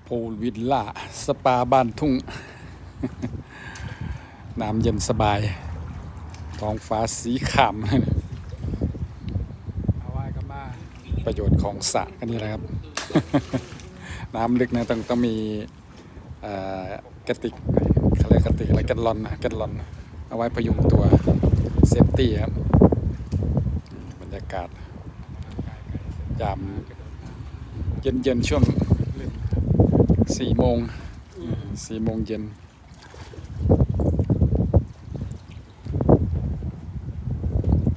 พูลวิลล่าสปาบ้านทุ่ง น้ำเย็นสบายท้องฟ้าสีขาวเอาไว้ก็มาประโยชน์ของสระกันนี่แหละครับ น้ำลึกนะต้องมีกระติกเขาเรียกกระติกอะไรแกลลอนนะแกลลอนเอาไว้พยุงตัวเซฟตี้ครับบรรยากาศยามเย็นช่วง4 โมงเย็น